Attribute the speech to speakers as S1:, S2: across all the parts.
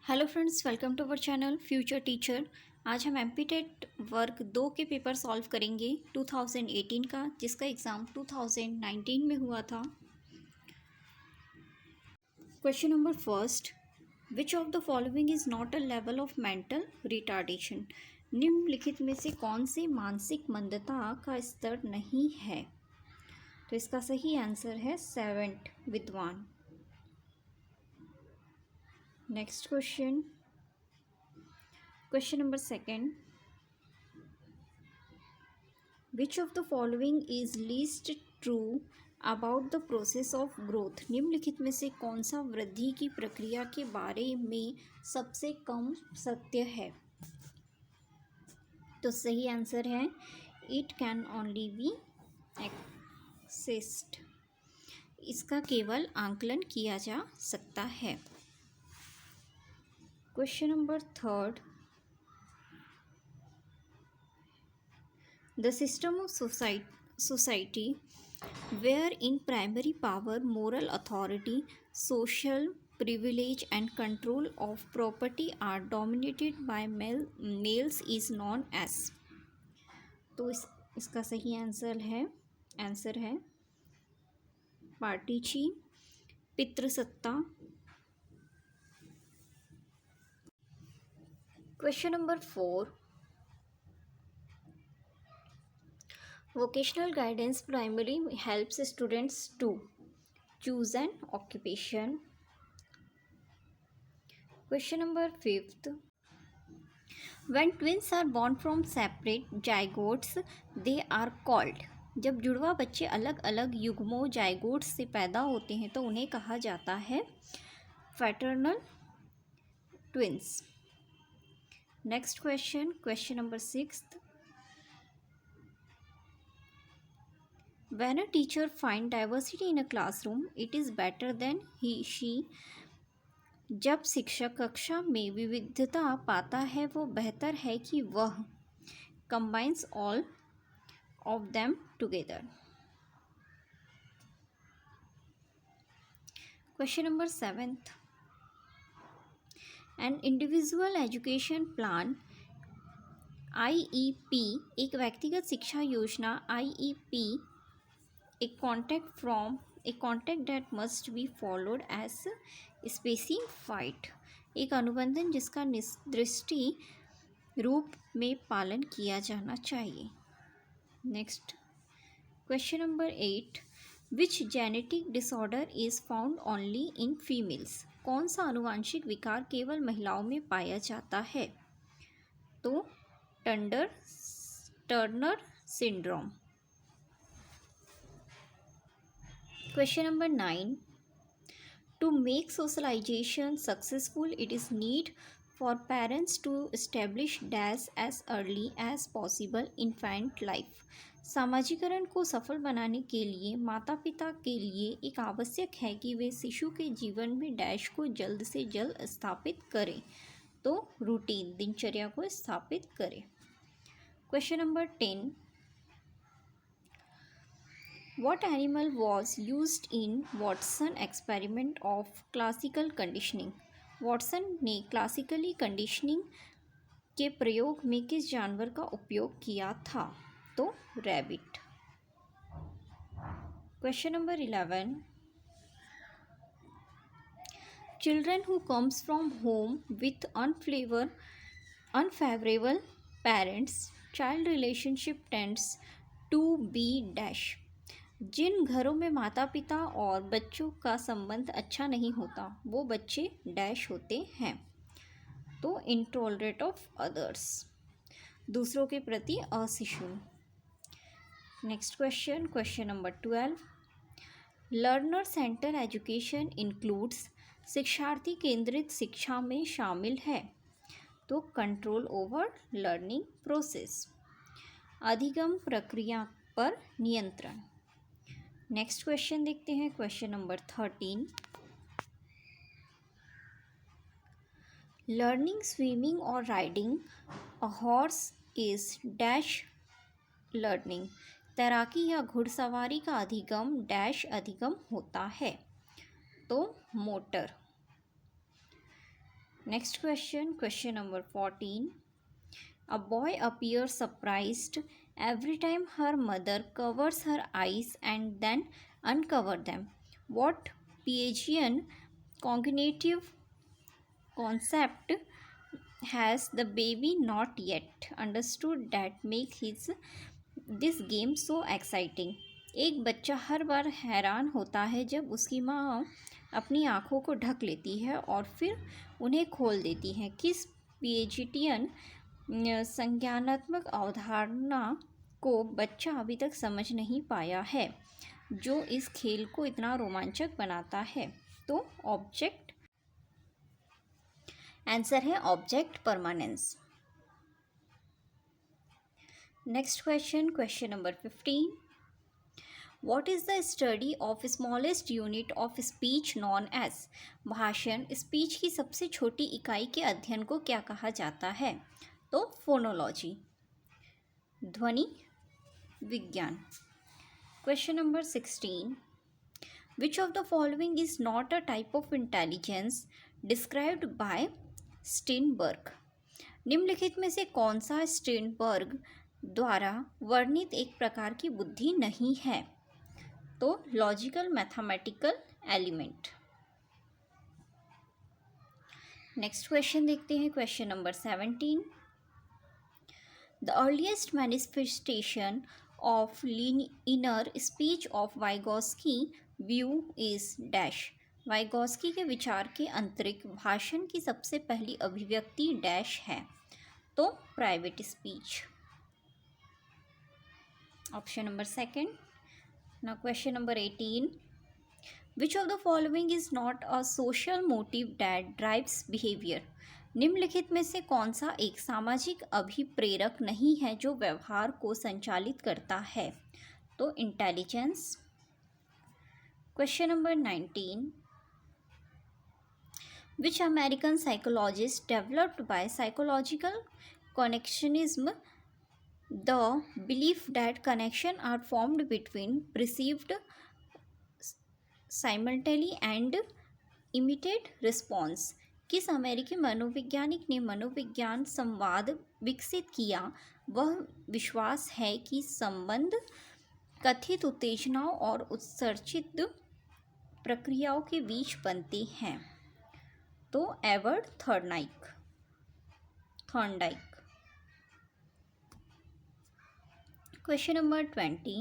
S1: Hello friends, welcome to our channel future teacher. आज हम MP TET work 2 के paper solve करेंगे 2018 का, जिसका एग्ज़ाम 2019 में हुआ था। Question number first, which of the following is not a level of mental retardation. निम्नलिखित में से कौन से मानसिक मंदता का स्तर नहीं है? तो इसका सही आंसर है 7th विद्वान। Next question, question number second, which of the following is least true about the process of growth. निम्नलिखित में से कौन सा वृद्धि की प्रक्रिया के बारे में सबसे कम सत्य है? तो सही आंसर है it can only B accessed. इसका केवल आंकलन किया जा सकता है। Question number third, the system of society where in primary power, moral authority, social privilege and control of property are dominated by males is known as। तो इसका सही आंसर है पार्टीची पितृसत्ता। Question number 4, vocational guidance primarily helps students to choose an occupation। Question number 5th, when twins are born from separate zygotes they are called। जब जुड़वा बच्चे अलग अलग युग्मों जाइगोट्स से पैदा होते हैं तो उन्हें कहा जाता है fraternal twins. Next question, question number 6th, when a teacher find diversity in a classroom it is better than she। जब शिक्षक कक्षा में विविधता पाता है वो बेहतर है कि वह combines all of them together। Question number 7th, an individual education plan IEP एक व्यक्तिगत शिक्षा योजना IEP a contact that must be followed as specified एक अनुबंधन जिसका दृष्टि रूप में पालन किया जाना चाहिए। Next, question number 8, which genetic disorder is found only in females. कौन सा आनुवांशिक विकार केवल महिलाओं में पाया जाता है? तो Turner syndrome. Question number 9, to make socialization successful it is need for parents to establish dash as early as possible infant life। सामाजिकरण को सफल बनाने के लिए माता पिता के लिए एक आवश्यक है कि वे शिशु के जीवन में डैश को जल्द से जल्द स्थापित करें। तो रूटीन दिनचर्या को स्थापित करें। Question number 10, what animal was used in Watson experiment of classical conditioning। Watson ने क्लासिकली कंडीशनिंग के प्रयोग में किस जानवर का उपयोग किया था? तो rabbit. Question number 11, children who comes from home with unfavorable parents child relationship tends to be dash। जिन घरों में माता पिता और बच्चों का संबंध अच्छा नहीं होता वो बच्चे डैश होते हैं। तो इंटॉलरेंट ऑफ अदर्स, दूसरों के प्रति असहिष्णु। Next question, question number 12, learner centre education includes शिक्षार्थी केंद्रित शिक्षा में शामिल है। तो कंट्रोल ओवर लर्निंग प्रोसेस, अधिगम प्रक्रिया पर नियंत्रण। नेक्स्ट क्वेश्चन देखते हैं, क्वेश्चन नंबर 13, लर्निंग स्विमिंग और riding a horse is dash learning. तैराकी या घुड़सवारी का अधिगम डैश अधिगम होता है। तो motor. Next question, question number 14. A boy appears surprised every time her mother covers her eyes and then uncover them. What Piaget cognitive concept has the baby not yet understood that make this game so exciting? एक बच्चा हर बार हैरान होता है जब उसकी माँ अपनी आँखों को ढक लेती है और फिर उन्हें खोल देती है। किस पिएजिटियन संज्ञानात्मक अवधारणा को बच्चा अभी तक समझ नहीं पाया है जो इस खेल को इतना रोमांचक बनाता है? तो ऑब्जेक्ट, आंसर है object permanence. Next question, question number 15. What is the study of smallest unit of speech known as? भाषण स्पीच की सबसे छोटी इकाई के अध्ययन को क्या कहा जाता है? तो फोनोलॉजी, ध्वनि विज्ञान। Question number 16. Which of the following is not a type of intelligence described by Steinberg? निम्नलिखित में से कौन सा स्टीनबर्ग द्वारा वर्णित एक प्रकार की बुद्धि नहीं है? तो logical mathematical element. Next question देखते हैं, question number 17. The earliest manifestation of inner speech of Vygotsky view is dash? Vygotsky के विचार के आंतरिक भाषण की सबसे पहली अभिव्यक्ति डैश है? तो private speech. Option number second. Now question number 18. Which of the following is not a social motive that drives behavior? निम्नलिखित में से कौन सा एक सामाजिक अभिप्रेरक नहीं है जो व्यवहार को संचालित करता है? तो intelligence. Question number 19. Which American psychologist developed by psychological connectionism the belief that connections are formed between perceived simultaneity and immediate response? किस अमेरिकी मनोवैज्ञानिक ने मनोविज्ञान संवाद विकसित किया? वह विश्वास है कि संबंध कथित उत्तेजनाओं और उत्सर्जित प्रक्रियाओं के बीच बनते हैं। तो Edward Thorndike. Question number 20.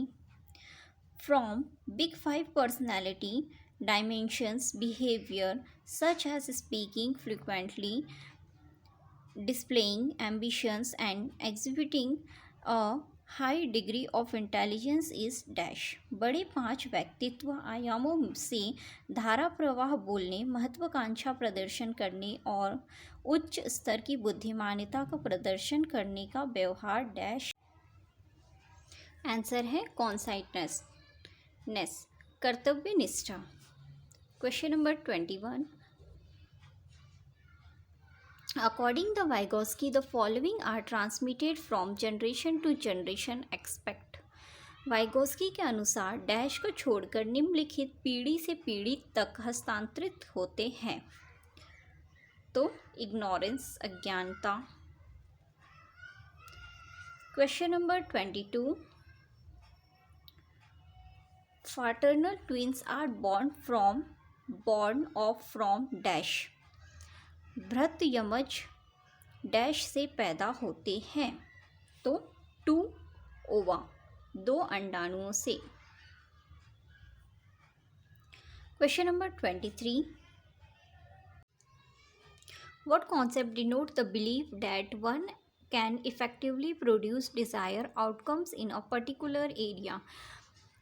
S1: From big five personality dimensions, behavior such as speaking frequently, displaying ambitions and exhibiting a high degree of intelligence is dash? बड़े 5 व्यक्तित्व आयामों से धारा प्रवाह बोलने, महत्वाकांक्षा प्रदर्शन करने और उच्च स्तर की बुद्धिमानिता का प्रदर्शन करने का व्यवहार डैश? आंसर है कॉन्साइटनेस, कर्तव्य निष्ठा। Question number 21. According the Vygotsky the following are transmitted from generation to generation expect? Vygotsky के अनुसार डैश को छोड़कर निम्नलिखित पीढ़ी से पीढ़ी तक हस्तांतरित होते हैं? तो इग्नोरेंस, अज्ञानता। Question number 22. Fraternal twins are born from dash? भ्रात यमज डैश से पैदा होते हैं? तो 2 ओवा, 2 अंडाणुओं से। Question number 23. What concept denote the belief that one can effectively produce desired outcomes in a particular area?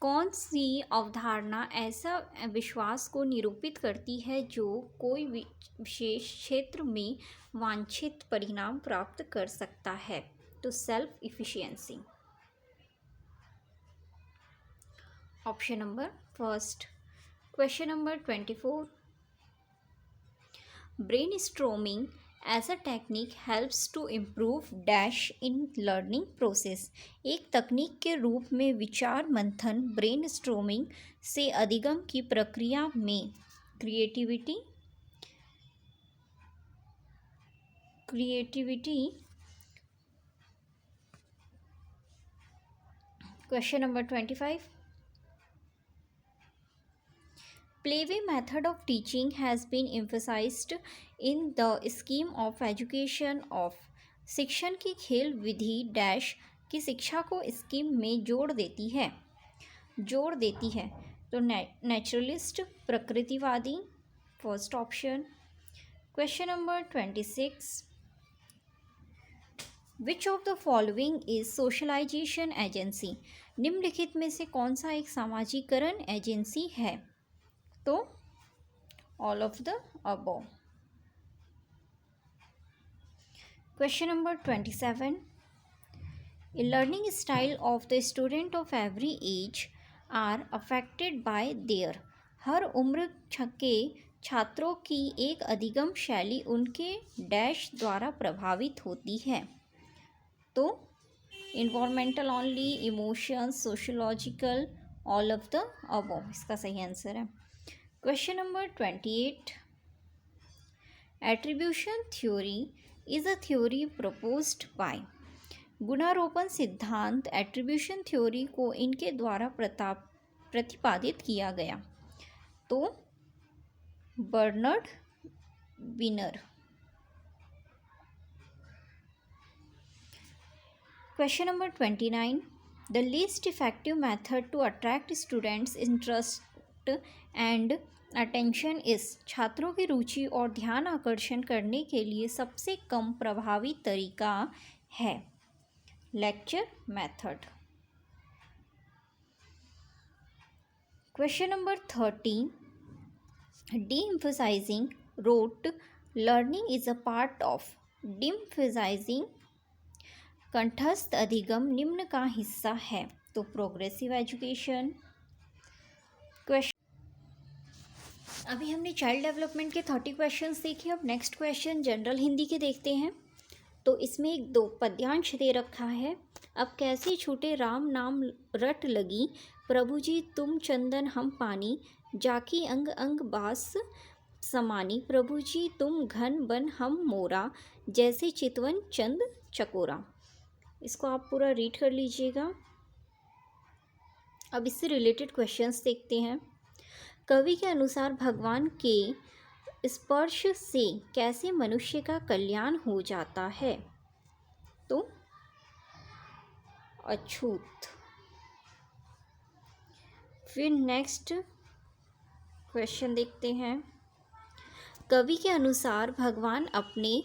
S1: कौन सी अवधारणा ऐसा विश्वास को निरूपित करती है जो कोई विशेष क्षेत्र में वांछित परिणाम प्राप्त कर सकता है? तो self efficiency. Option number first. Question number 24. Brainstorming as a technique helps to improve dash in learning process? एक तकनीक के रूप में विचार मंथन ब्रेनस्टॉर्मिंग से अधिगम की प्रक्रिया में creativity, creativity. Question number 25. Playway method of teaching has been emphasized in the scheme of education of. शिक्षण की खेल विधि डैश की शिक्षा को स्कीम में जोड़ देती है। तो नेचुरलिस्ट, प्रकृतिवादी, first option. Question number 26. Which of the following is socialisation agency? निम्नलिखित में से कौन सा एक सामाजिकरण एजेंसी है? तो all of the above. Question number 27. A learning style of the student of every age are affected by their. हर उम्र के छात्रों की एक अधिगम शैली उनके डैश द्वारा प्रभावित होती है। तो environmental only, emotions, sociological, all of the above इसका सही आंसर है। Question number 28. Attribution theory is a theory proposed by. गुणारोपण सिद्धांत एट्रीब्यूशन थ्योरी को इनके द्वारा प्रतिपादित किया गया। तो Bernard Weiner. Question number 29. The least effective method to attract students interest and attention is. छात्रों की रुचि और ध्यान आकर्षण करने के लिए सबसे कम प्रभावी तरीका है lecture method. Question number 30. de-emphasizing wrote learning is a part of। de-emphasizing कंठस्थ अधिगम निम्न का हिस्सा है। तो प्रोग्रेसिव एजुकेशन। अभी हमने चाइल्ड डेवलपमेंट के 30 क्वेश्चंस देखे। अब नेक्स्ट क्वेश्चन जनरल हिंदी के देखते हैं। तो इसमें एक दो पद्यांश दे रखा है। अब कैसे छूटे राम नाम रट लगी, प्रभु जी तुम चंदन हम पानी, जाकी अंग अंग बास समानी, प्रभु जी तुम घन बन हम मोरा, जैसे चितवन चंद चकोरा। इसको आप पूरा रीड कर लीजिएगा। अब इससे रिलेटेड क्वेश्चंस देखते हैं। कवि के अनुसार भगवान के स्पर्श से कैसे मनुष्य का कल्याण हो जाता है? तो अछूत। फिर नेक्स्ट क्वेश्चन देखते हैं। कवि के अनुसार भगवान अपने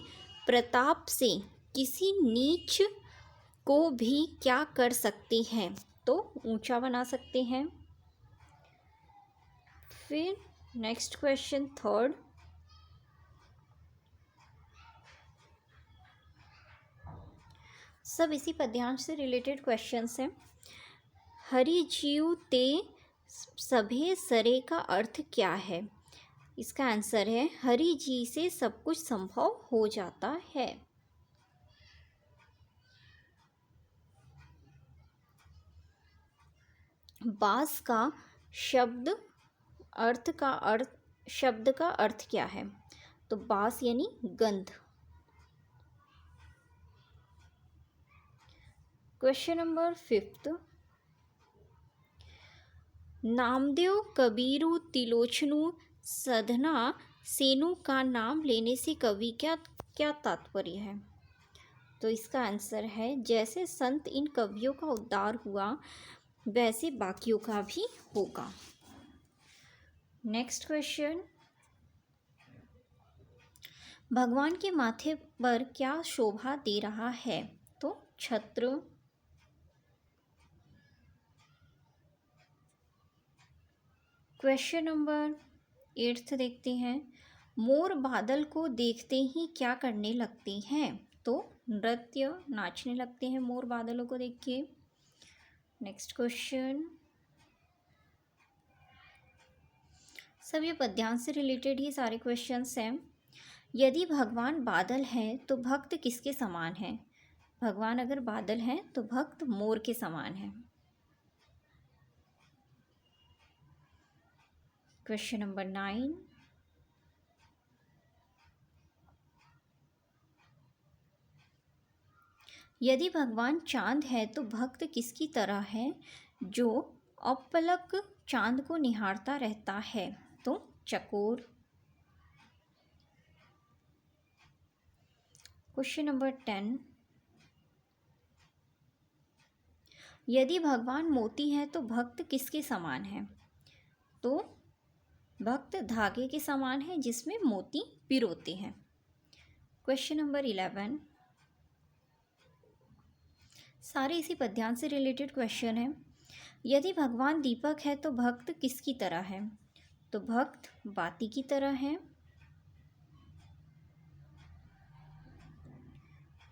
S1: प्रताप से किसी नीच को भी क्या कर सकते हैं? तो ऊंचा बना सकते हैं। फिर नेक्स्ट क्वेश्चन थर्ड। सब इसी पद्यांश से रिलेटेड क्वेश्चंस हैं। हरि जीव ते सभे सरे का अर्थ क्या है? इसका आंसर है हरि जी से सब कुछ संभव हो जाता है। बास का शब्द का अर्थ क्या है? तो बास यानी गंध। Question number 5. नामदेव कबीरू तिलोचनु सधना सेनु का नाम लेने से कवि क्या तात्पर्य है? तो इसका आंसर है जैसे संत इन कवियों का उद्धार हुआ वैसे बाकियों का भी होगा। Next question. भगवान के माथे पर क्या शोभा दे रहा है? तो छत्र। क्वेश्चन नंबर 8 देखते हैं। मोर बादल को देखते ही क्या करने लगते हैं? तो नृत्य, नाचने लगते हैं मोर बादलों को देख के। Next question. सब ये पद्यांश से रिलेटेड ही सारे क्वेश्चंस हैं। यदि भगवान बादल हैं तो भक्त किसके समान है? भगवान अगर बादल हैं तो भक्त मोर के समान है। Question number 9। यदि भगवान चांद है तो भक्त किसकी तरह है, जो अपलक चांद को निहारता रहता है? तो चकोर। क्वेश्चन नंबर 10, यदि भगवान मोती है तो भक्त किसके समान है? तो भक्त धागे के समान है जिसमें मोती पिरोते हैं। क्वेश्चन नंबर 11, सारे इसी पद्यांश से रिलेटेड क्वेश्चन है। यदि भगवान दीपक है तो भक्त किसकी तरह है? तो भक्त बाती की तरह है।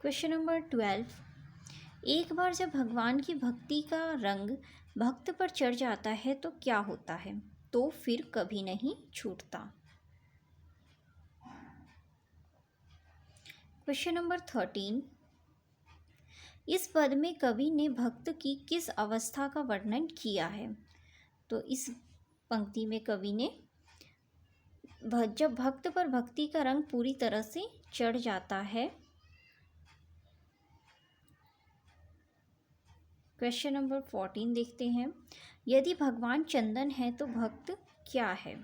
S1: क्वेश्चन नंबर 12, एक बार जब भगवान की भक्ति का रंग भक्त पर चढ़ जाता है तो क्या होता है? तो फिर कभी नहीं छूटता। क्वेश्चन नंबर 13, इस पद में कवि ने भक्त की किस अवस्था का वर्णन किया है? तो इस पंक्ति में कवि ने जब भक्त पर भक्ति का रंग पूरी तरह से चढ़ जाता है। क्वेश्चन नंबर 14 देखते हैं, यदि भगवान चंदन है तो भक्त क्या है?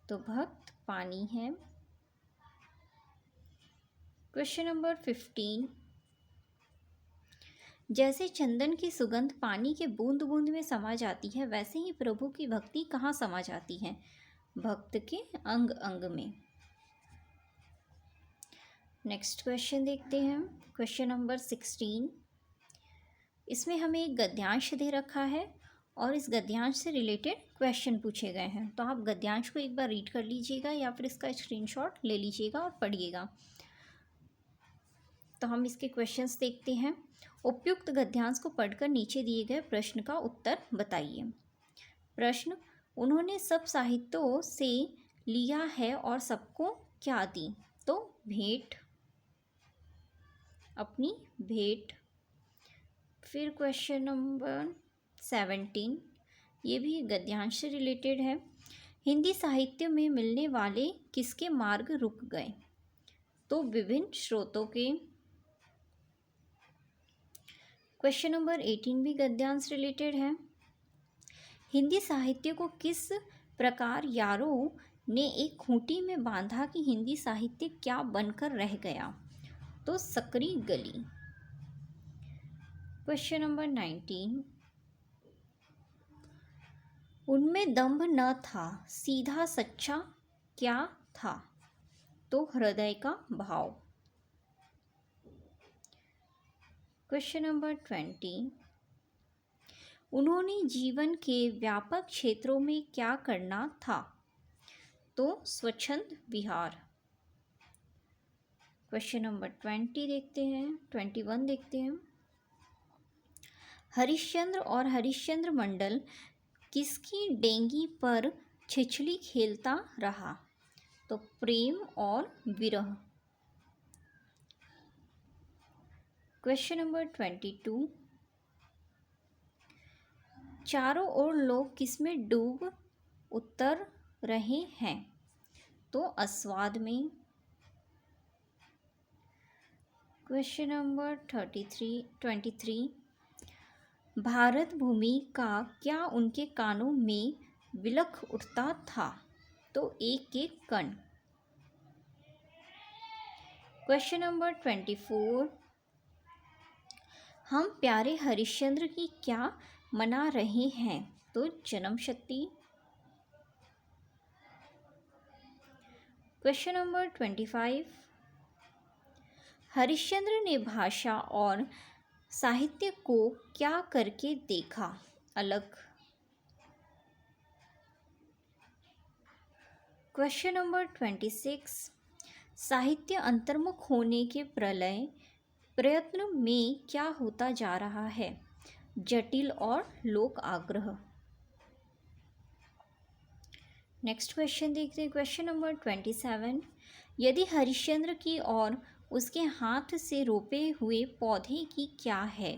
S1: तो भक्त पानी है। क्वेश्चन नंबर 15, जैसे चंदन की सुगंध पानी के बूंद बूंद में समा जाती है, वैसे ही प्रभु की भक्ति कहाँ समा जाती है? भक्त के अंग अंग में। नेक्स्ट क्वेश्चन देखते हैं, क्वेश्चन नंबर 16, इसमें हमें एक गद्यांश दे रखा है और इस गद्यांश से रिलेटेड क्वेश्चन पूछे गए हैं। तो आप गद्यांश को एक बार रीड कर लीजिएगा या फिर इसका स्क्रीनशॉट ले लीजिएगा और पढ़िएगा। तो हम इसके क्वेश्चंस देखते हैं। उपयुक्त गद्यांश को पढ़कर नीचे दिए गए प्रश्न का उत्तर बताइए। प्रश्न, उन्होंने सब साहित्यों से लिया है और सबको क्या दी? तो भेंट, अपनी भेंट। फिर क्वेश्चन नंबर 17, ये भी गद्यांश से रिलेटेड है। हिंदी साहित्य में मिलने वाले किसके मार्ग रुक गए? तो विभिन्न स्रोतों के। क्वेश्चन नंबर 18 भी गद्यांश रिलेटेड है। हिंदी साहित्य को किस प्रकार यारों ने एक खूंटी में बांधा कि हिंदी साहित्य क्या बनकर रह गया? तो सकरी गली। क्वेश्चन नंबर 19, उनमें दंभ न था, सीधा सच्चा क्या था? तो हृदय का भाव। क्वेश्चन नंबर 20, उन्होंने जीवन के व्यापक क्षेत्रों में क्या करना था? तो स्वच्छंद विहार। क्वेश्चन नंबर 21 देखते हैं, हरिश्चंद्र और हरिश्चंद्र मंडल किसकी डेंगी पर छिछली खेलता रहा? तो प्रेम और विरह। क्वेश्चन नंबर 22, चारों ओर लोग किसमें डूब उतर रहे हैं? तो अस्वाद में। क्वेश्चन नंबर 23, भारत भूमि का क्या उनके कानों में विलख उठता था? तो एक एक कण। क्वेश्चन नंबर 24, हम प्यारे हरिश्चंद्र की क्या मना रहे हैं? तो जन्म शती। क्वेश्चन नंबर 25, हरिश्चंद्र ने भाषा और साहित्य को क्या करके देखा अलग? क्वेश्चन नंबर 26, साहित्य अंतर्मुख होने के प्रयत्न में क्या होता जा रहा है? जटिल और लोक आग्रह। नेक्स्ट क्वेश्चन देखते हैं, क्वेश्चन नंबर 27, यदि हरिश्चंद्र की और उसके हाथ से रोपे हुए पौधे की क्या है?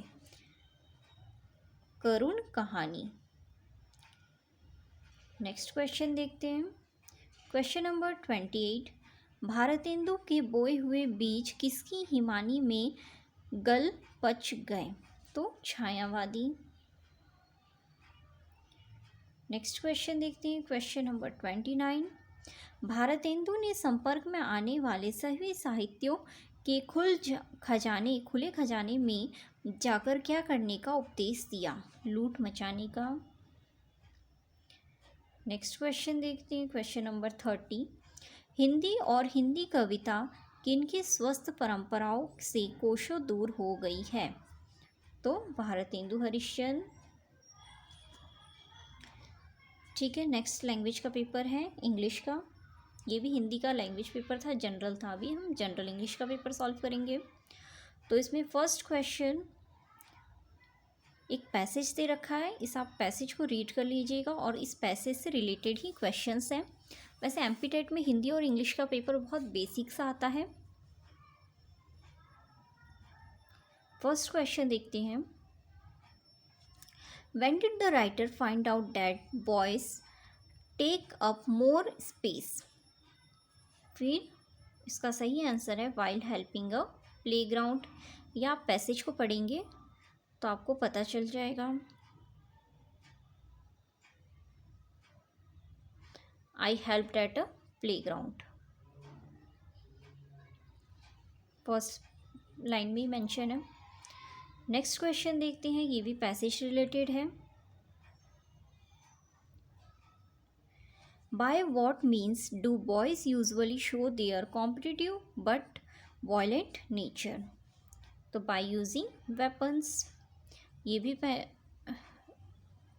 S1: करुण कहानी। नेक्स्ट क्वेश्चन देखते हैं, क्वेश्चन नंबर 28, भारतेंदु के बोए हुए बीज किसकी हिमानी में गल पच गए, तो छायावादी। नेक्स्ट क्वेश्चन देखते हैं, क्वेश्चन नंबर 29। भारतेंदु ने संपर्क में आने वाले सभी साहित्यों के खुले खजाने में जाकर क्या करने का उपदेश दिया? लूट मचाने का। नेक्स्ट क्वेश्चन देखते हैं, क्वेश्चन नंबर 30। हिंदी और हिंदी कविता किनकी स्वस्थ परंपराओं से कोसों दूर हो गई है? तो भारतेंदु हरिश्चंद्र। ठीक है, नेक्स्ट लैंग्वेज का पेपर है इंग्लिश का। ये भी हिंदी का लैंग्वेज पेपर था, जनरल था। अभी हम जनरल इंग्लिश का पेपर सॉल्व करेंगे। तो इसमें फर्स्ट क्वेश्चन, एक पैसेज दे रखा है, इस आप पैसेज को रीड कर लीजिएगा और इस पैसेज से रिलेटेड ही क्वेश्चंस हैं। वैसे एमपीटेट में हिंदी और इंग्लिश का पेपर बहुत बेसिक सा आता है। फर्स्ट क्वेश्चन देखते हैं। When did the writer find out that boys take up more space? फिर इसका सही आंसर है while helping a playground। या आप पैसेज को पढ़ेंगे तो आपको पता चल जाएगा। I helped at a playground, first line में ही मेंशन है। नेक्स्ट क्वेश्चन देखते हैं, ये भी पैसेज रिलेटेड है। By what means do boys usually show their competitive but violent nature? तो by using weapons। ये भी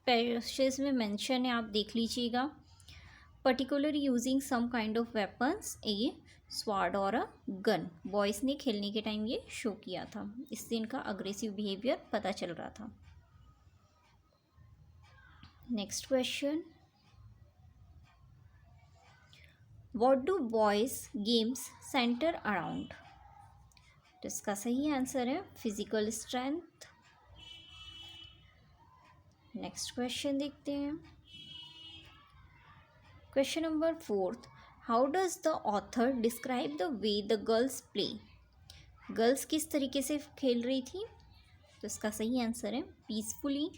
S1: पैसेज में मेंशन है, आप देख लीजिएगा। Particularly using some kind of weapons, ये स्वार्ड और अ गन बॉयज़ ने खेलने के टाइम ये शो किया था। इससे इनका अग्रेसिव बिहेवियर पता चल रहा था। Next question, what do boys games centre around? तो इसका सही आंसर है फिजिकल स्ट्रेंथ। नेक्स्ट क्वेश्चन देखते हैं, question number 4। How does the author describe the way the girls play? Girls किस तरीके से खेल रही थी? तो इसका सही आंसर है पीसफुली।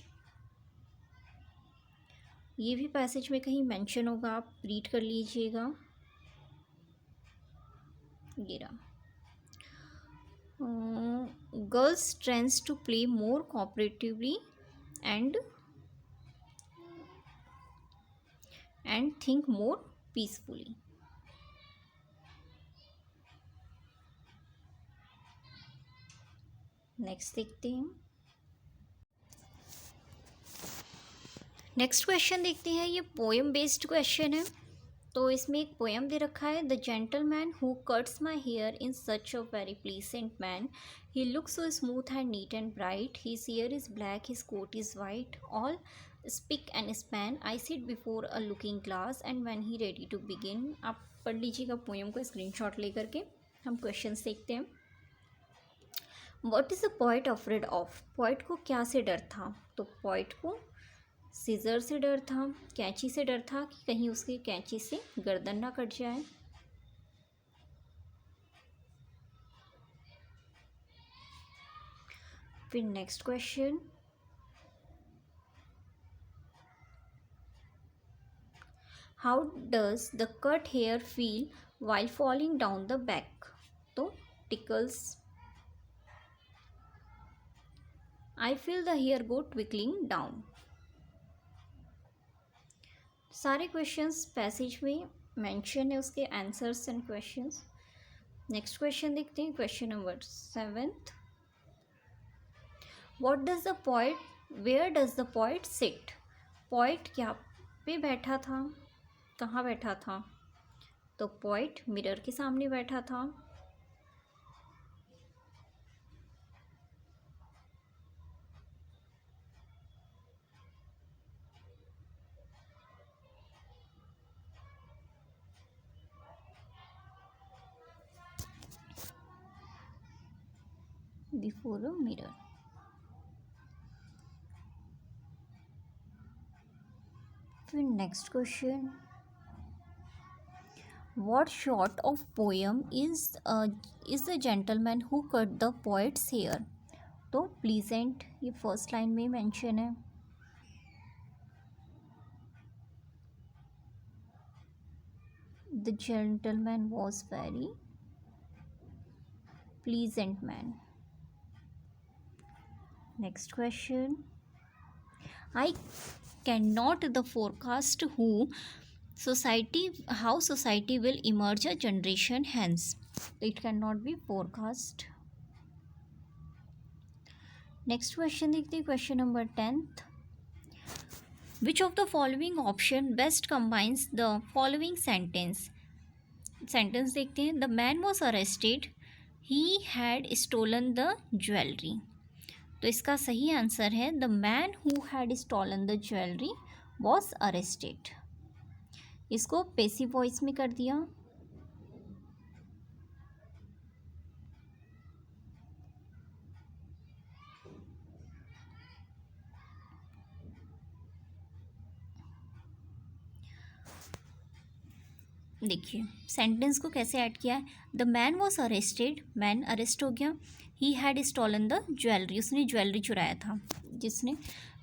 S1: ये भी पैसेज में कहीं मेंशन होगा, आप रीड कर लीजिएगा। Girls trends to play more cooperatively and think more peacefully। Next देखते हैं, नेक्स्ट क्वेश्चन देखते हैं। ये पोएम बेस्ड क्वेश्चन है। तो इसमें एक पोएम दे रखा है। The gentleman who cuts my hair in such a very pleasant man, he looks so smooth and neat and bright, his hair is black, his coat is white, all spick and span, I sit before a looking glass and when he ready to begin. आप पढ़ लीजिएगा poem को screenshot लेकर के। हम questions देखते हैं। What is the poet afraid of? Poet को क्या से डर था? तो पोइट को सीजर से डर था, कैंची से डर था कि कहीं उसकी कैंची से गर्दन ना कट जाए। फिर next question, how does the cut hair feel while falling down the back? तो tickles. I feel the hair go tickling down. सारे क्वेश्चंस पैसेज में मेंशन है, उसके answers and questions. Next question देखते हैं, question number 7। What does the poet, where does the poet sit? Poet क्या पे बैठा था, कहाँ बैठा था? तो पोइट मिरर के सामने बैठा था। Before a mirror. फिर next question, What sort of poem is the gentleman who cut the poet's hair? तो प्लीजेंट ये फर्स्ट लाइन में मेंशन है. The gentleman was very pleasant man. Next question. I cannot the forecast how society will emerge a generation hence. It cannot be forecast. Next question देखते हैं. Question number 10th. Which of the following option best combines the following sentence? Sentence देखते हैं. The man was arrested. He had stolen the jewelry. तो इसका सही answer है The man who had stolen the jewelry was arrested. इसको passive voice में कर दिया. देखिए सेंटेंस को कैसे ऐड किया है. The man was arrested. Man arrest हो गया. He had stolen the jewellery. उसने ज्वेलरी चुराया था. जिसने,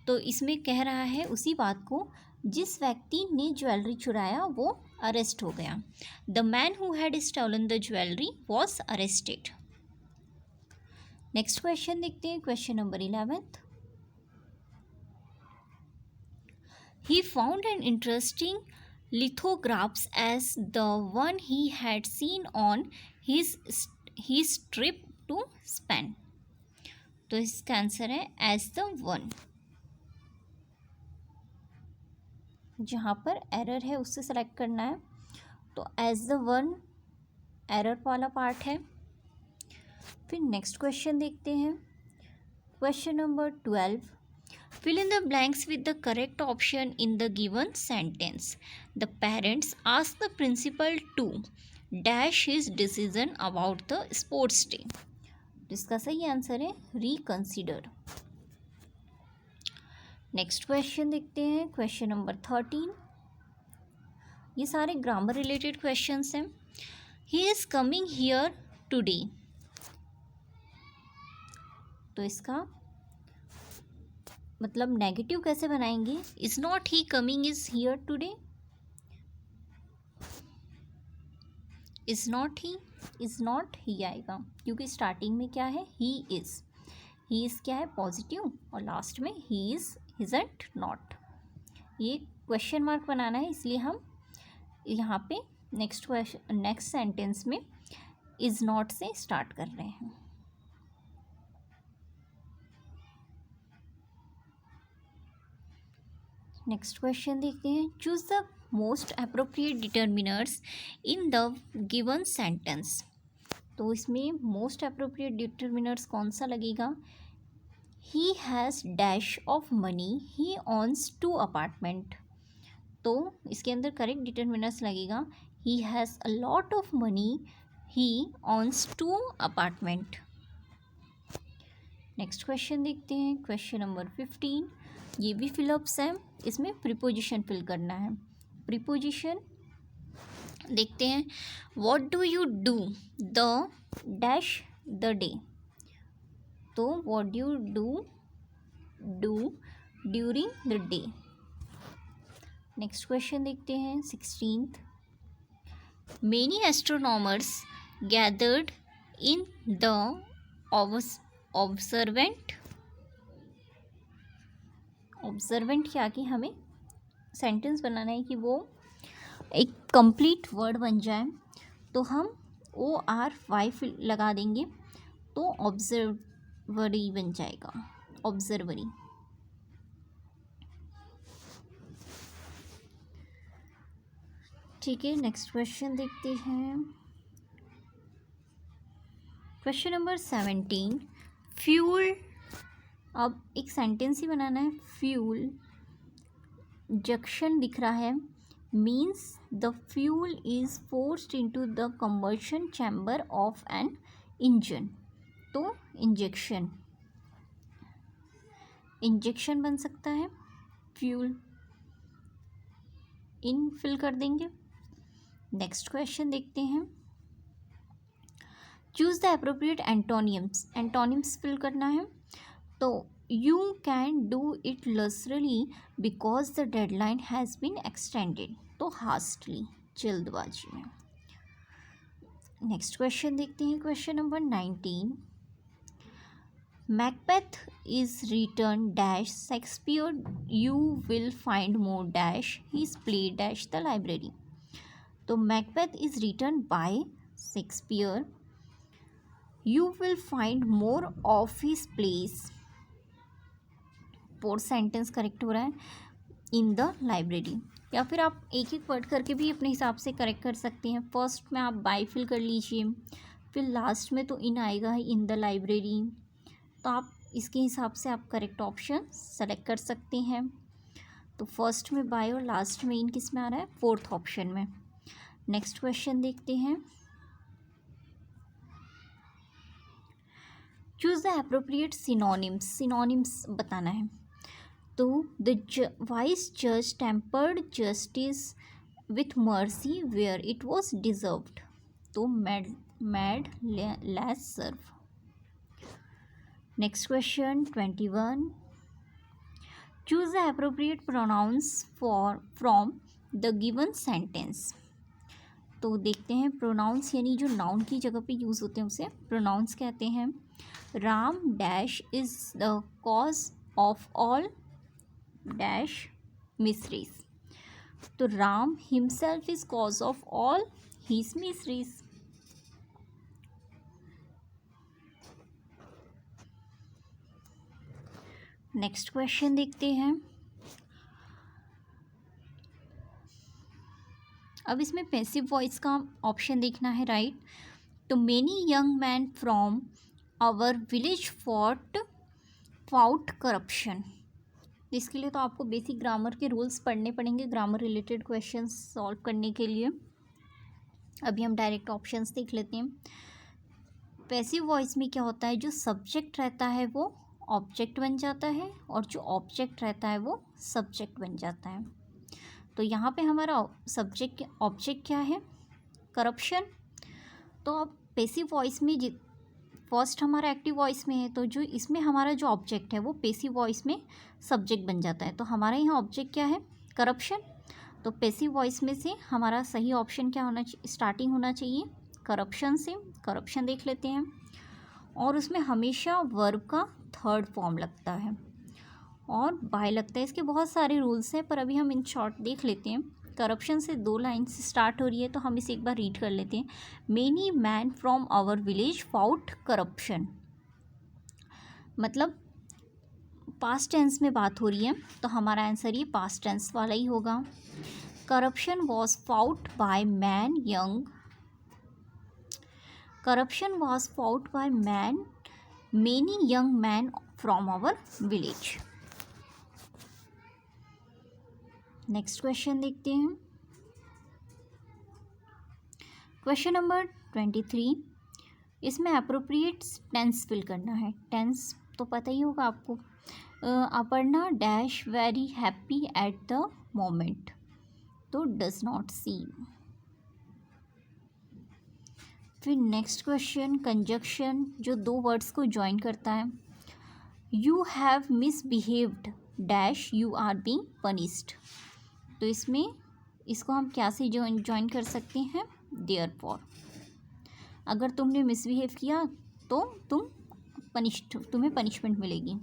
S1: तो इसमें कह रहा है उसी बात को, जिस व्यक्ति ने ज्वेलरी चुराया वो अरेस्ट हो गया. The man who had stolen the jewellery was arrested. Next question देखते हैं. Question number 11th. He found an interesting lithographs as the one he had seen on his trip to Spain. तो इसका answer है as the one. जहाँ पर error है उससे select करना है. तो as the one एरर वाला पार्ट है. फिर नेक्स्ट क्वेश्चन देखते हैं. Question number 12. Fill in the blanks with the correct option in the given sentence. The parents ask the principal to dash his decision about the sports day. इसका सही answer है reconsider. Next question देखते हैं. Question number 13. ये सारे grammar related questions हैं. He is coming here today. तो इसका मतलब नेगेटिव कैसे बनाएंगे. Is not he coming is here today. Is not ही आएगा क्योंकि स्टार्टिंग में क्या है ही इज़ क्या है पॉजिटिव और लास्ट में ही इज़ इजंट नॉट. ये क्वेश्चन मार्क बनाना है इसलिए हम यहाँ पे नेक्स्ट सेंटेंस में इज़ नॉट से स्टार्ट कर रहे हैं. नेक्स्ट क्वेश्चन देखते हैं. Choose the most appropriate determiners in the given sentence. तो इसमें मोस्ट अप्रोप्रिएट डिटर्मिनर्स कौन सा लगेगा. He has dash of money. He owns 2 apartment. तो इसके अंदर करेक्ट डिटर्मिनर्स लगेगा he has a lot of money. He owns 2 apartment. Next question देखते हैं. Question number 15. ये भी फिलअप्स है. इसमें प्रीपोजिशन फिल करना है. प्रीपोजिशन देखते हैं. What do you do the dash the day. तो what you do during the day. Next question देखते हैं. 16th. Many astronomers gathered in the observant के आगे हमें सेंटेंस बनाना है कि वो एक कंप्लीट वर्ड बन जाए. तो हम ORY लगा देंगे तो ऑब्जर्वरी बन जाएगा. ऑब्जर्वरी. ठीक है. नेक्स्ट क्वेश्चन देखते हैं. Question number 17. फ्यूल. अब एक सेंटेंस ही बनाना है. फ्यूल जंक्शन दिख रहा है means the fuel is forced into the combustion chamber of an engine. तो इंजेक्शन बन सकता है. फ्यूल इन फिल कर देंगे. नेक्स्ट क्वेश्चन देखते हैं। Choose the appropriate antonyms. Antonyms fill करना है। तो you can do it leisurely because the deadline has been extended, तो हास्टली, जल्दबाजी में। नेक्स्ट क्वेश्चन देखते हैं, question number 19। Macbeth is written dash Shakespeare, you will find more dash his play dash the library। तो Macbeth is written by Shakespeare, you will find more of his plays, 4 sentence correct हो रहा है, in the library. या फिर आप एक एक word करके भी अपने हिसाब से करेक्ट कर सकते हैं। फर्स्ट में आप बाय फिल कर लीजिए, फिर लास्ट में तो इन आएगा इन द लाइब्रेरी, तो आप इसके हिसाब से आप करेक्ट ऑप्शन सेलेक्ट कर सकते हैं। तो फर्स्ट में बाय और लास्ट में इन किस में आ रहा है, फोर्थ ऑप्शन में। नेक्स्ट क्वेश्चन देखते हैं। Choose the appropriate synonyms. Synonyms बताना है। तो द वाइस जज tempered justice with mercy where it was deserved, तो made less severe. Next question 21। Choose the appropriate pronouns for from the given sentence. तो देखते हैं, प्रोनाउंस यानी जो नाउन की जगह पे यूज़ होते हैं उसे प्रोनाउंस कहते हैं। Ram dash is the cause of all dash miseries, तो Ram himself is cause of all his miseries. Next question देखते हैं। अब इसमें पैसिव वॉइस का ऑप्शन देखना है, राइट। तो many young man from our village fought corruption. इसके लिए तो आपको बेसिक ग्रामर के रूल्स पढ़ने पड़ेंगे ग्रामर रिलेटेड क्वेश्चंस सॉल्व करने के लिए। अभी हम डायरेक्ट ऑप्शंस देख लेते हैं। पैसिव वॉइस में क्या होता है, जो सब्जेक्ट रहता है वो ऑब्जेक्ट बन जाता है और जो ऑब्जेक्ट रहता है वो सब्जेक्ट बन जाता है। तो यहाँ पे हमारा सब्जेक्ट ऑब्जेक्ट क्या है, करप्शन। तो अब पैसिव वॉइस में फर्स्ट हमारा एक्टिव वॉइस में है, तो जो इसमें हमारा जो ऑब्जेक्ट है वो पैसिव वॉइस में सब्जेक्ट बन जाता है। तो हमारा यहाँ ऑब्जेक्ट क्या है, करप्शन। तो पैसिव वॉइस में से हमारा सही ऑप्शन क्या होना चाहिए, स्टार्टिंग होना चाहिए करप्शन से। करप्शन देख लेते हैं, और उसमें हमेशा वर्ब का थर्ड फॉर्म लगता है और बाय लगता है। इसके बहुत सारे रूल्स हैं पर अभी हम इन शॉर्ट देख लेते हैं। करप्शन से 2 लाइन से स्टार्ट हो रही है, तो हम इसे एक बार रीड कर लेते हैं। Many man from our village fought corruption, मतलब पास्ट टेंस में बात हो रही है, तो हमारा आंसर ये पास्ट टेंस वाला ही होगा। Corruption was fought by man young, corruption was fought by man many young man from our village. Next question देखते हैं, क्वेश्चन नंबर 23। इसमें अप्रोप्रिएट टेंस फिल करना है। टेंस तो पता ही होगा आपको। Aparna dash very happy at the moment, तो डज नॉट सी। फिर नेक्स्ट क्वेश्चन कंजक्शन, जो 2 वर्ड्स को ज्वाइन करता है। You have misbehaved dash you are being punished, तो इसमें इसको हम क्या से ज्वाइन कर सकते हैं, देयरफॉर। अगर तुमने मिसबिहेव किया तो तुम्हें पनिशमेंट मिलेगी।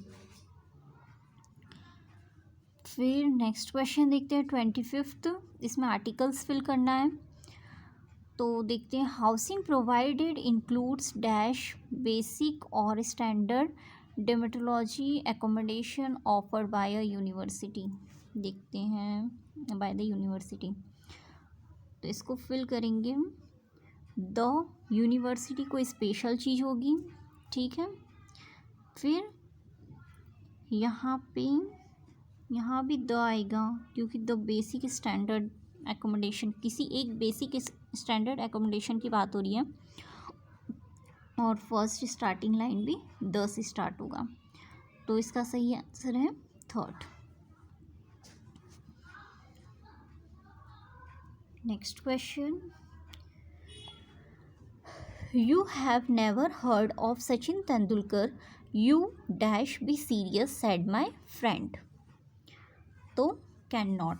S1: फिर नेक्स्ट क्वेश्चन देखते हैं 25। इसमें आर्टिकल्स फिल करना है। तो देखते हैं, housing provided includes dash basic और standard dermatology accommodation offered by a university. देखते हैं बाय द यूनिवर्सिटी, तो इसको फिल करेंगे। द यूनिवर्सिटी कोई स्पेशल चीज़ होगी, ठीक है। फिर यहाँ भी द आएगा क्योंकि द बेसिक स्टैंडर्ड एकोमोडेशन, किसी एक बेसिक स्टैंडर्ड एकोमोडेशन की बात हो रही है, और फर्स्ट स्टार्टिंग लाइन भी द से स्टार्ट होगा, तो इसका सही आंसर है 3rd। Next question You have never heard of Sachin Tendulkar. You dash be serious, said my friend. तो cannot.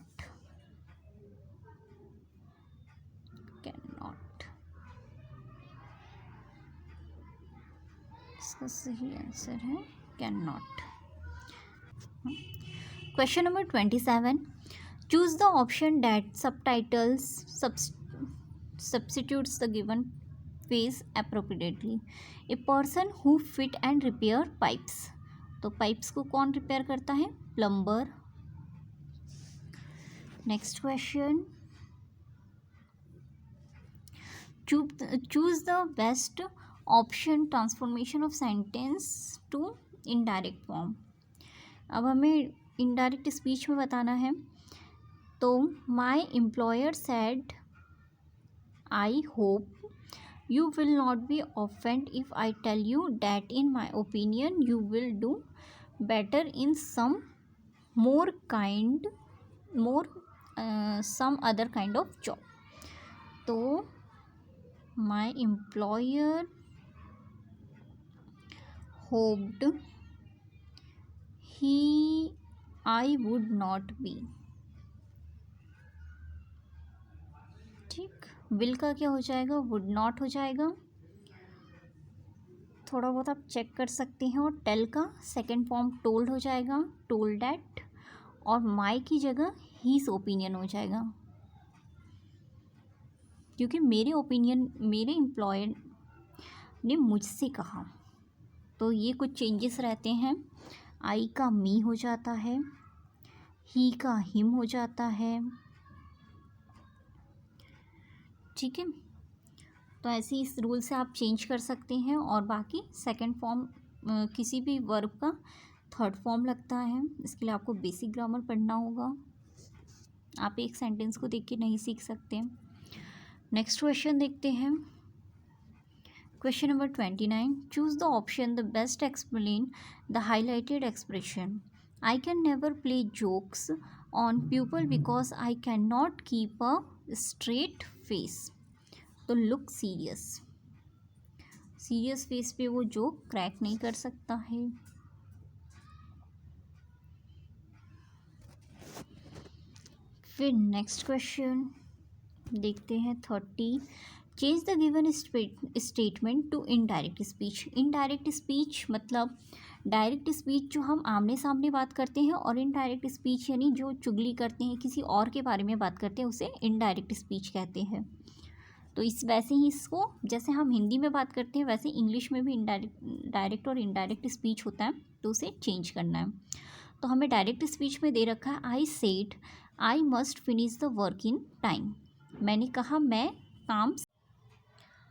S1: इसका सही आंसर है cannot. Question number 27. Choose the option that substitutes the given phrase appropriately. A person who fit and repair pipes. तो pipes को कौन repair करता है? Plumber. Next question. Choose the best option transformation of sentence to indirect form. अब हमें indirect speech में बताना है. तो my employer said I hope you will not be offended if I tell you that in my opinion you will do better in some some other kind of job. तो my employer hoped I would not be. ठीक, will का क्या हो जाएगा? Would not हो जाएगा. थोड़ा बहुत आप चेक कर सकते हैं. और टेल का सेकेंड फॉर्म टोल्ड हो जाएगा, टोल्ड डैट. और माई की जगह हीज ओपिनियन हो जाएगा, क्योंकि मेरे एम्प्लॉयर ने मुझसे कहा. तो ये कुछ चेंजेस रहते हैं. आई का मी हो जाता है, ही का हिम हो जाता है. ठीक है, तो ऐसे इस रूल से आप चेंज कर सकते हैं. और बाकी सेकंड फॉर्म किसी भी वर्ब का थर्ड फॉर्म लगता है. इसके लिए आपको बेसिक ग्रामर पढ़ना होगा. आप एक सेंटेंस को देख के नहीं सीख सकते. नेक्स्ट क्वेश्चन देखते हैं. Question number 29. Choose the option the best explain the highlighted expression. I can never play jokes on people because I can not keep a straight face. तो लुक सीरियस. सीरियस फेस पे वो joke crack नहीं कर सकता है. फिर next question देखते हैं 30. Change the given statement to indirect speech. Indirect speech मतलब डायरेक्ट स्पीच जो हम आमने सामने बात करते हैं, और इनडायरेक्ट स्पीच यानी जो चुगली करते हैं, किसी और के बारे में बात करते हैं, उसे इनडायरेक्ट स्पीच कहते हैं. तो इस वैसे ही इसको जैसे हम हिंदी में बात करते हैं वैसे इंग्लिश में भी डायरेक्ट और इनडायरेक्ट स्पीच होता है. तो उसे चेंज करना है. तो हमें डायरेक्ट स्पीच में दे रखा है I said I must finish the work in time. मैंने कहा मैं काम.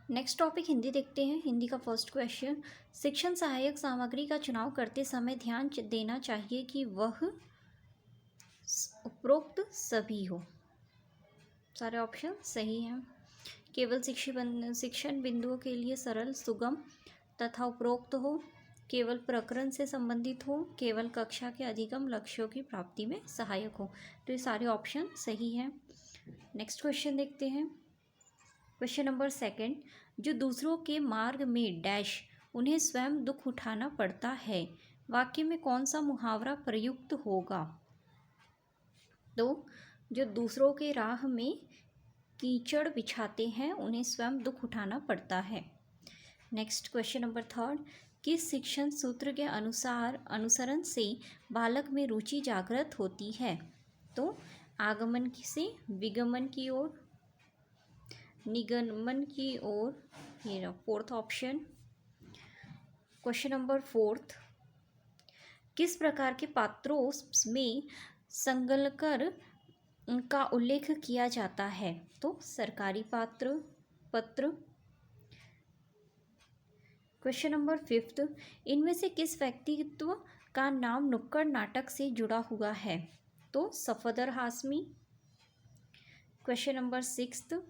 S1: नेक्स्ट टॉपिक हिंदी देखते हैं. हिंदी का फर्स्ट क्वेश्चन. शिक्षण सहायक सामग्री का चुनाव करते समय ध्यान देना चाहिए कि वह उपरोक्त सभी हो. सारे ऑप्शन सही हैं. केवल शिक्षण बिंदुओं के लिए सरल, सुगम तथा उपरोक्त हो. केवल प्रकरण से संबंधित हो. केवल कक्षा के अधिगम लक्ष्यों की प्राप्ति में सहायक हो. तो ये सारे ऑप्शन सही हैं. नेक्स्ट क्वेश्चन देखते हैं. Question number 2. जो दूसरों के मार्ग में डैश उन्हें स्वयं दुख उठाना पड़ता है, वाक्य में कौन सा मुहावरा प्रयुक्त होगा? तो जो दूसरों के राह में कीचड़ बिछाते हैं उन्हें स्वयं दुख उठाना पड़ता है. Next question number 3. किस शिक्षण सूत्र के अनुसरण से बालक में रुचि जागृत होती है? तो आगमन से विगमन की ओर, निगमन की ओर. ये रहा फोर्थ ऑप्शन. Question number 4. किस प्रकार के पात्रों में संलग्न का उल्लेख किया जाता है? तो सरकारी पत्र. Question number 5. इनमें से किस व्यक्तित्व का नाम नुक्कड़ नाटक से जुड़ा हुआ है? तो सफदर हाशमी. Question number 6.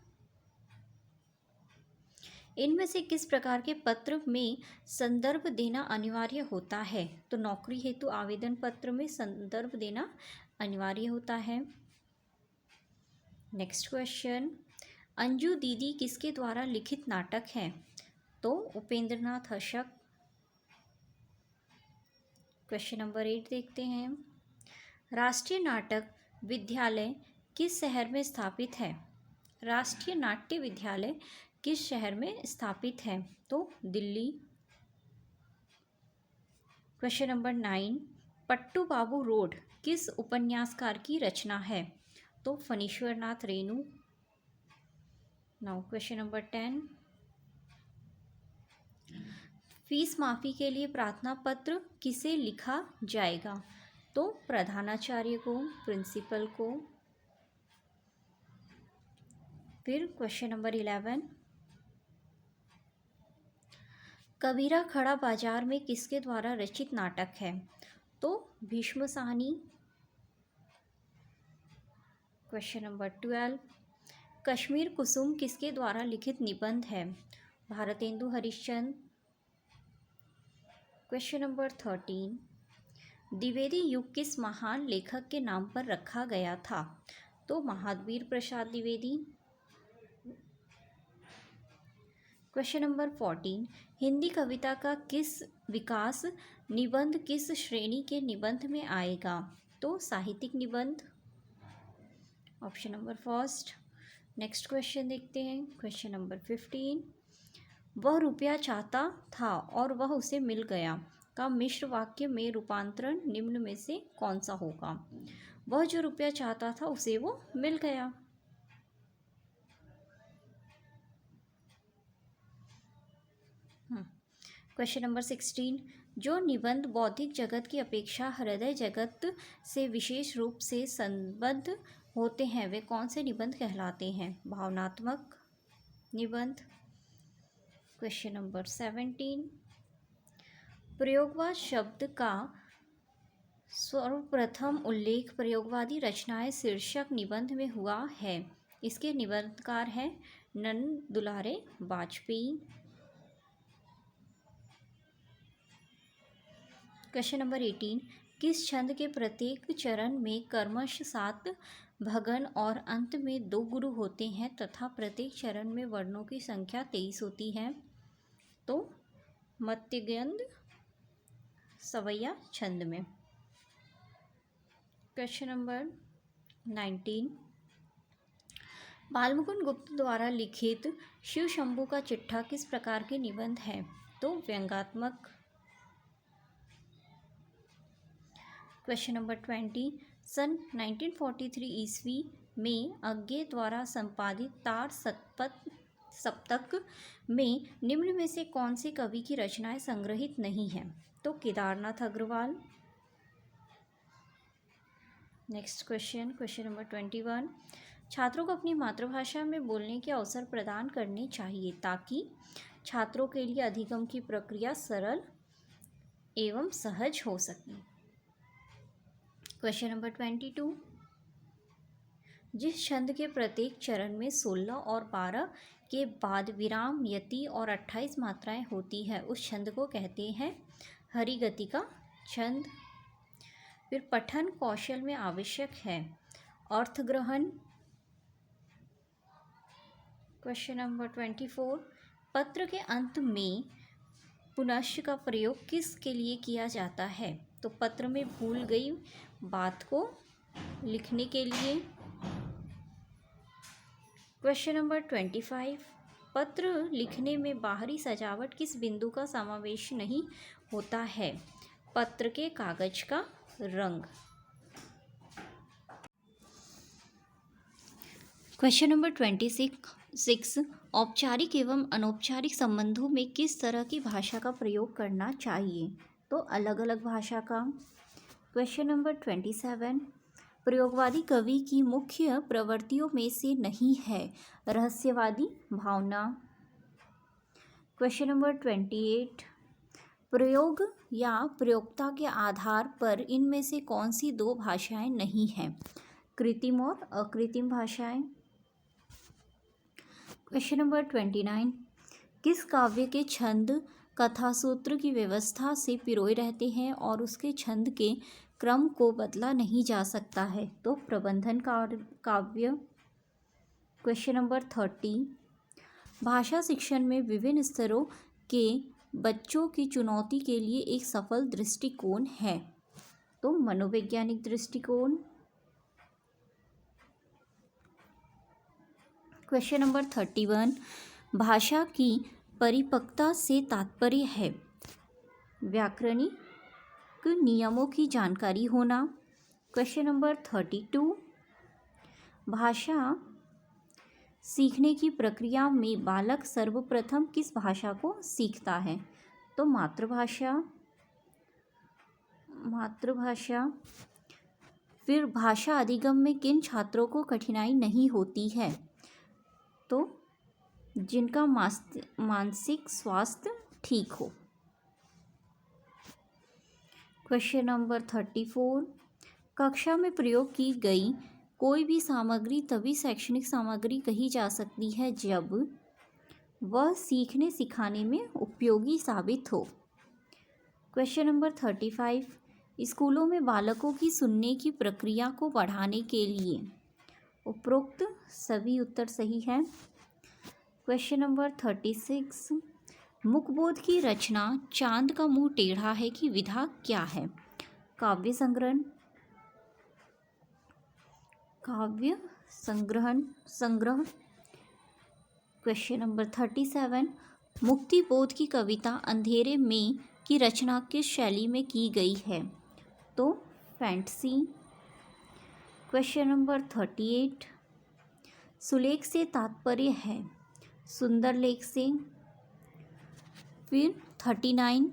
S1: इनमें से किस प्रकार के पत्र में संदर्भ देना अनिवार्य होता है? तो नौकरी हेतु आवेदन पत्र में संदर्भ देना अनिवार्य होता है. Next question. अंजू दीदी किसके द्वारा लिखित नाटक है? तो उपेंद्रनाथ अशोक। क्वेश्चन नंबर 8 देखते हैं। राष्ट्रीय नाटक विद्यालय किस शहर में स्थापित है? राष्ट्रीय नाट्य विद्यालय किस शहर में स्थापित है? तो Delhi. Question number 9, Pattu Babu road किस उपन्यासकार की रचना है? तो Phanishwar Nath Renu. Now question number 10, fees माफी के लिए प्रार्थना पत्र किसे लिखा जाएगा? तो प्रधानाचार्य को, प्रिंसिपल को। फिर क्वेश्चन नंबर 11, कबीरा खड़ा बाजार में किसके द्वारा रचित नाटक है? तो भीष्म साहनी। क्वेश्चन नंबर 12, कश्मीर कुसुम किसके द्वारा लिखित निबंध है? भारतेंदु हरिश्चंद्र। क्वेश्चन नंबर 13, द्विवेदी युग किस महान लेखक के नाम पर रखा गया था? तो महावीर प्रसाद द्विवेदी। क्वेश्चन नंबर 14, हिंदी कविता का किस विकास निबंध किस श्रेणी के निबंध में आएगा? तो साहित्यिक निबंध। Option number first. Next question देखते हैं। क्वेश्चन नंबर 15, वह रुपया चाहता था और वह उसे मिल गया का मिश्र वाक्य में रूपांतरण निम्न में से कौन सा होगा? वह जो रुपया चाहता था उसे वो मिल गया। क्वेश्चन नंबर 16, जो निबंध बौद्धिक जगत की अपेक्षा हृदय जगत से विशेष रूप से संबद्ध होते हैं वे कौन से निबंध कहलाते हैं? भावनात्मक निबंध। क्वेश्चन नंबर 17, प्रयोगवाद शब्द का सर्वप्रथम उल्लेख प्रयोगवादी रचनाएं शीर्षक निबंध में हुआ है। इसके निबंधकार हैं नंद दुलारे वाजपेयी। क्वेश्चन नंबर 18, किस छंद के प्रत्येक चरण में कर्मश 7 भगन और अंत में 2 गुरु होते हैं तथा प्रत्येक चरण में वर्णों की संख्या 23 होती है? तो मत्यगंध सवैया छंद में। क्वेश्चन नंबर 19, बालमुकुंद गुप्त द्वारा लिखित शिव शंभू का चिट्ठा किस प्रकार के निबंध है? तो व्यंग्यात्मक। क्वेश्चन नंबर 20, सन 1943 ईस्वी में अज्ञे द्वारा संपादित तार सप्तक में निम्न में से कौन से कवि की रचनाएं संग्रहित नहीं हैं? तो Kedarnath Agarwal. Next question, question number 21, छात्रों को अपनी मातृभाषा में बोलने के अवसर प्रदान करने चाहिए ताकि छात्रों के लिए अधिगम की प्रक्रिया सरल एवं सहज हो सके। क्वेश्चन नंबर 22, जिस छंद के प्रत्येक चरण में 16 और 12 के बाद विराम, यति और 28 मात्राएं होती है उस छंद को कहते हैं हरिगति का छंद। फिर पठन कौशल में आवश्यक है अर्थग्रहण। क्वेश्चन नंबर 24, पत्र के अंत में पुनश्च का प्रयोग किस के लिए किया जाता है? तो पत्र में भूल गई बात को लिखने के लिए। क्वेश्चन नंबर 25, पत्र लिखने में बाहरी सजावट किस बिंदु का समावेश नहीं होता है? पत्र के कागज का रंग। क्वेश्चन नंबर 26, औपचारिक एवं अनौपचारिक संबंधों में किस तरह की भाषा का प्रयोग करना चाहिए? तो अलग अलग भाषा का। क्वेश्चन नंबर 27, प्रयोगवादी कवि की मुख्य प्रवृत्तियों में से नहीं है रहस्यवादी भावना। क्वेश्चन नंबर 28, प्रयोग या प्रयोक्ता के आधार पर इनमें से कौन सी 2 भाषाएं नहीं हैं? कृत्रिम और अकृत्रिम भाषाएं। क्वेश्चन नंबर 29, किस काव्य के छंद कथासूत्र की व्यवस्था से पिरोए रहते हैं और उसके छंद के क्रम को बदला नहीं जा सकता है? तो प्रबंधन काव्य। क्वेश्चन नंबर 30, भाषा शिक्षण में विभिन्न स्तरों के बच्चों की चुनौती के लिए एक सफल दृष्टिकोण है? तो मनोवैज्ञानिक दृष्टिकोण। क्वेश्चन नंबर 31, भाषा की परिपक्वता से तात्पर्य है व्याकरणिक नियमों की जानकारी होना। क्वेश्चन नंबर 32, भाषा सीखने की प्रक्रिया में बालक सर्वप्रथम किस भाषा को सीखता है? तो मातृभाषा। फिर भाषा अधिगम में किन छात्रों को कठिनाई नहीं होती है? तो जिनका मानसिक स्वास्थ्य ठीक हो। क्वेश्चन नंबर 34, कक्षा में प्रयोग की गई कोई भी सामग्री तभी शैक्षणिक सामग्री कही जा सकती है जब वह सीखने सिखाने में उपयोगी साबित हो। क्वेश्चन नंबर 35, स्कूलों में बालकों की सुनने की प्रक्रिया को बढ़ाने के लिए उपरोक्त सभी उत्तर सही है। क्वेश्चन नंबर 36, मुखबोध की रचना चांद का मुंह टेढ़ा है की विधा क्या है? काव्य संग्रह। क्वेश्चन नंबर 37, मुक्तिबोध की कविता अंधेरे में की रचना किस शैली में की गई है? तो फैंटेसी। क्वेश्चन नंबर 38, सुलेख से तात्पर्य है सुंदर लेख से। फिर 39,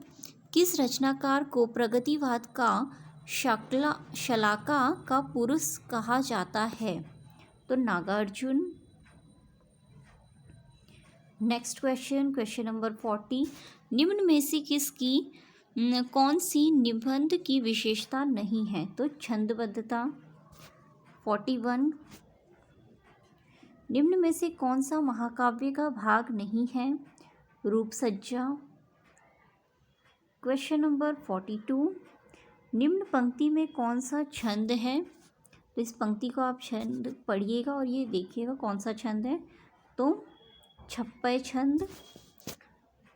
S1: किस रचनाकार को प्रगतिवाद का शलाका का पुरुष कहा जाता है? तो नागार्जुन। नेक्स्ट क्वेश्चन नंबर 40, निम्न में से कौन सी निबंध की विशेषता नहीं है? तो छंदबद्धता। 41, निम्न में से कौन सा महाकाव्य का भाग नहीं है? रूपसज्जा। क्वेश्चन नंबर 42, निम्न पंक्ति में कौन सा छंद है? तो इस पंक्ति को आप छंद पढ़िएगा और ये देखिएगा कौन सा छंद है। तो छप्पय छंद।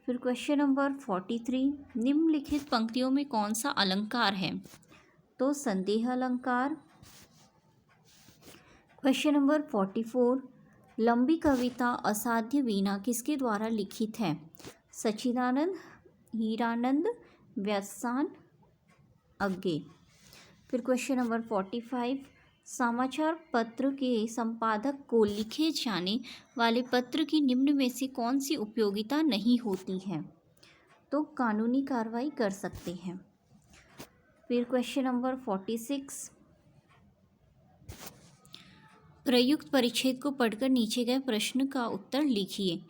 S1: फिर क्वेश्चन नंबर 43, निम्नलिखित पंक्तियों में कौन सा अलंकार है? तो संदेह अलंकार। क्वेश्चन नंबर 44, लंबी कविता असाध्य वीणा किसके द्वारा लिखित है? सच्चिदानंद, हीरानंद, व्यासान, अज्ञे। फिर क्वेश्चन नंबर 45, समाचार पत्र के संपादक को लिखे जाने वाले पत्र की निम्न में से कौन सी उपयोगिता नहीं होती है? तो कानूनी कार्रवाई कर सकते हैं। फिर क्वेश्चन नंबर 46, प्रयुक्त परिच्छेद को पढ़कर नीचे गए प्रश्न का उत्तर लिखिए।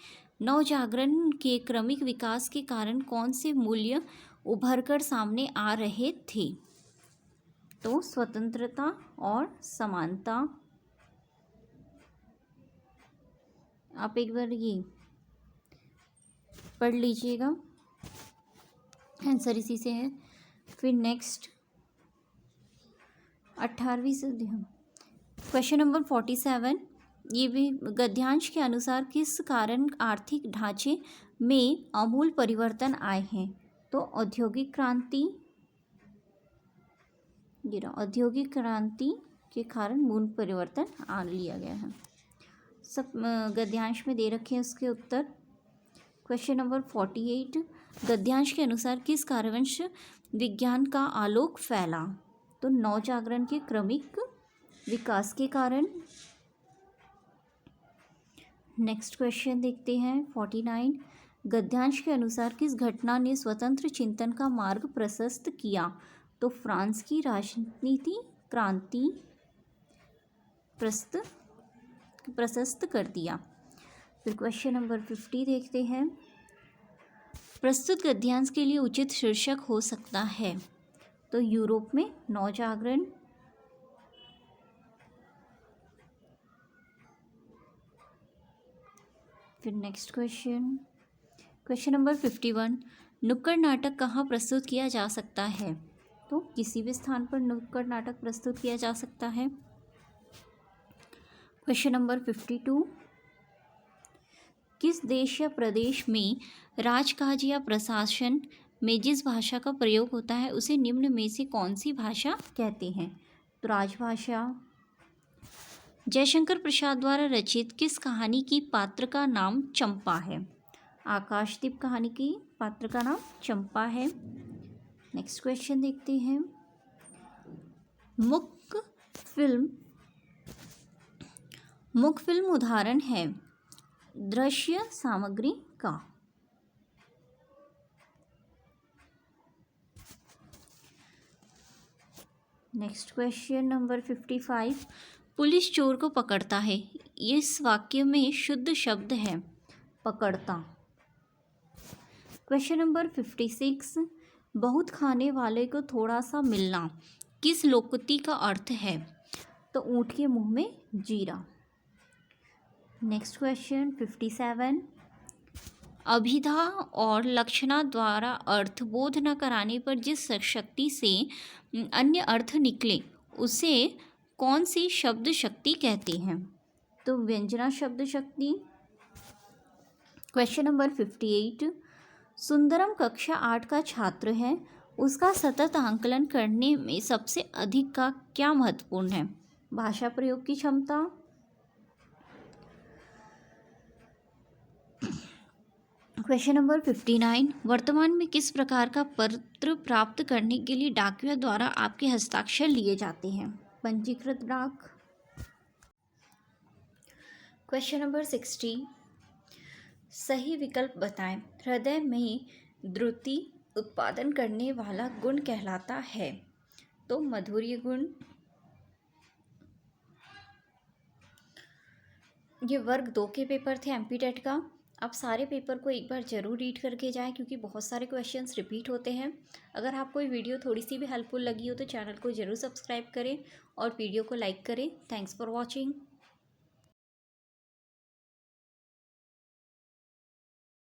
S1: नवजागरण के क्रमिक विकास के कारण कौन से मूल्य उभरकर सामने आ रहे थे? तो स्वतंत्रता और समानता। आप एक बार ये पढ़ लीजिएगा, आंसर इसी से है। फिर नेक्स्ट 18वीं सदी, क्वेश्चन नंबर 47, ये भी गद्यांश के अनुसार किस कारण आर्थिक ढांचे में आमूल परिवर्तन आए हैं? तो औद्योगिक क्रांति के कारण मूल परिवर्तन आ लिया गया है। सब गद्यांश में दे रखे हैं उसके उत्तर। क्वेश्चन नंबर 48, गद्यांश के अनुसार किस कार्यवंश विज्ञान का आलोक फैला? तो नवजागरण के क्रमिक विकास के कारण। नेक्स्ट क्वेश्चन देखते हैं 49, गद्यांश के अनुसार किस घटना ने स्वतंत्र चिंतन का मार्ग प्रशस्त किया? तो फ्रांस की राजनीति क्रांति प्रशस्त कर दिया। फिर क्वेश्चन नंबर 50 देखते हैं, प्रस्तुत गद्यांश के लिए उचित शीर्षक हो सकता है? तो यूरोप में नवजागरण। फिर नेक्स्ट क्वेश्चन नंबर 51, नुक्कड़ नाटक कहाँ प्रस्तुत किया जा सकता है? तो किसी भी स्थान पर नुक्कड़ नाटक प्रस्तुत किया जा सकता है। क्वेश्चन नंबर 52, किस देश या प्रदेश में राजकाज या प्रशासन में जिस भाषा का प्रयोग होता है उसे निम्न में से कौन सी भाषा कहते हैं? तो राजभाषा। जयशंकर प्रसाद द्वारा रचित किस कहानी की पात्र का नाम चंपा है? आकाशदीप कहानी की पात्र का नाम चंपा है। नेक्स्ट क्वेश्चन देखते हैं। मुख्य फिल्म उदाहरण है दृश्य सामग्री का। Next question number 55। पुलिस चोर को पकड़ता है, इस वाक्य में शुद्ध शब्द है पकड़ता। Question number 56। बहुत खाने वाले को थोड़ा सा मिलना किस लोकोक्ति का अर्थ है? तो ऊँट के मुंह में जीरा। Next question 57। अभिधा और लक्षणा द्वारा अर्थ बोध न कराने पर जिस शक्ति से अन्य अर्थ निकले उसे कौन सी शब्द शक्ति कहते हैं? तो व्यंजना शब्द शक्ति। Question number 58। सुंदरम कक्षा 8 का छात्र है, उसका सतत आंकलन करने में सबसे अधिक का क्या महत्वपूर्ण है? भाषा प्रयोग की क्षमता। Question number 59। वर्तमान में किस प्रकार का पत्र प्राप्त करने के लिए डाकिया द्वारा आपके हस्ताक्षर लिए जाते हैं? पंजीकृत डाक। Question number 60। सही विकल्प बताएं। हृदय में द्रुति उत्पादन करने वाला गुण कहलाता है? तो मधुर्य गुण। ये वर्ग 2 के पेपर थे एमपी टेट का। आप सारे पेपर को एक बार ज़रूर रीड करके जाएं क्योंकि बहुत सारे क्वेश्चंस रिपीट होते हैं। अगर आपको ये वीडियो थोड़ी सी भी हेल्पफुल लगी हो तो चैनल को ज़रूर सब्सक्राइब करें और वीडियो को लाइक करें। Thanks for watching.